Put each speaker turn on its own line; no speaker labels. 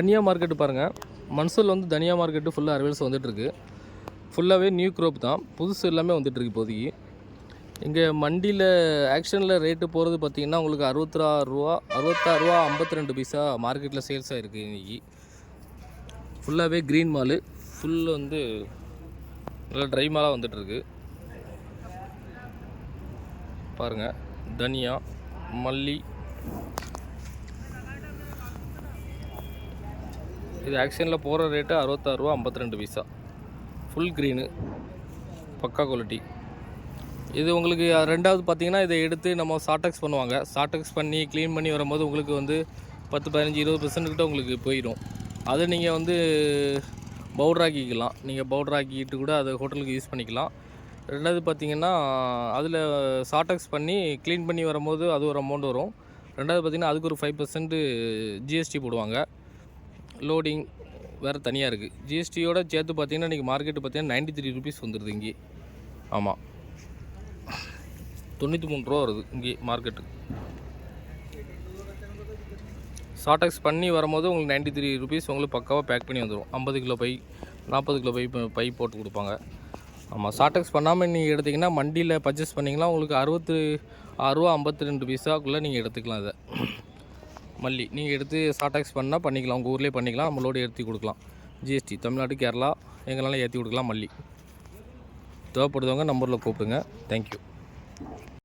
தனியா மார்க்கெட்டு பாருங்கள். மன்சூரில் வந்து தனியா மார்க்கெட்டு ஃபுல்லாக அரைவல்ஸ் வந்துட்டுருக்கு. ஃபுல்லாகவே நியூ க்ரோப் தான், புதுசு எல்லாமே வந்துட்டுருக்கு இப்போதைக்கு. இங்கே மண்டியில் ஆக்ஷனில் ரேட்டு போகிறது பார்த்திங்கன்னா உங்களுக்கு ரூ. 66.52 மார்க்கெட்டில் சேல்ஸ் ஆகிருக்கு இன்றைக்கி. ஃபுல்லாகவே க்ரீன் மாலு, ஃபுல் வந்து நல்லா ட்ரை மாலாக வந்துட்டுருக்கு பாருங்கள். தனியா, மல்லி, இது ஆக்ஷனில் போகிற ரேட்டு ரூ. 66.52. ஃபுல் க்ரீனு, பக்கா குவாலிட்டி. இது உங்களுக்கு ரெண்டாவது பார்த்திங்கன்னா இதை எடுத்து நம்ம சாட்டெக்ஸ் பண்ணுவாங்க. சாட்டெக்ஸ் பண்ணி க்ளீன் பண்ணி வரும்போது உங்களுக்கு வந்து 10-15-20% கிட்ட உங்களுக்கு போயிடும். அதை நீங்கள் வந்து பவுடராக்கிக்கலாம். நீங்கள் பவுடராக்கிட்டு கூட அதை ஹோட்டலுக்கு யூஸ் பண்ணிக்கலாம். ரெண்டாவது பார்த்திங்கன்னா அதில் சாட்டெக்ஸ் பண்ணி க்ளீன் பண்ணி வரும்போது அது ஒரு அமௌண்ட் வரும். ரெண்டாவது பார்த்திங்கன்னா அதுக்கு ஒரு 5% ஜிஎஸ்டி போடுவாங்க. லோடிங் வேறு தனியாக இருக்குது. ஜிஎஸ்டியோட சேர்த்து பார்த்திங்கன்னா இன்றைக்கி மார்க்கெட்டு பார்த்திங்கன்னா ₹93 வந்துடுது இங்கே. ஆமாம், ₹93 வருது இங்கே மார்க்கெட்டு. சாட்டெக்ஸ் பண்ணி வரும்போது உங்களுக்கு ₹93 உங்களுக்கு பக்காவாக பேக் பண்ணி வந்துடும். 50 கிலோ பை, 40 கிலோ பை போட்டு கொடுப்பாங்க. ஆமாம், சாட்டெக்ஸ் பண்ணாமல் நீங்கள் எடுத்திங்கன்னா மண்டியில் பர்ச்சேஸ் பண்ணிங்கன்னா உங்களுக்கு ₹66.52 நீங்கள் எடுத்துக்கலாம். இதை மல்லி நீங்கள் எடுத்து சாட்டெக்ஸ் பண்ணால் பண்ணிக்கலாம், உங்கள் ஊர்லேயே பண்ணிக்கலாம். நம்மளோட ஏற்றி கொடுக்கலாம். ஜிஎஸ்டி தமிழ்நாடு, கேரளா எங்களால் ஏற்றி கொடுக்கலாம். மல்லி தேவைப்படுறவங்க நம்பரில் கூப்பிடுங்க. தேங்க்யூ.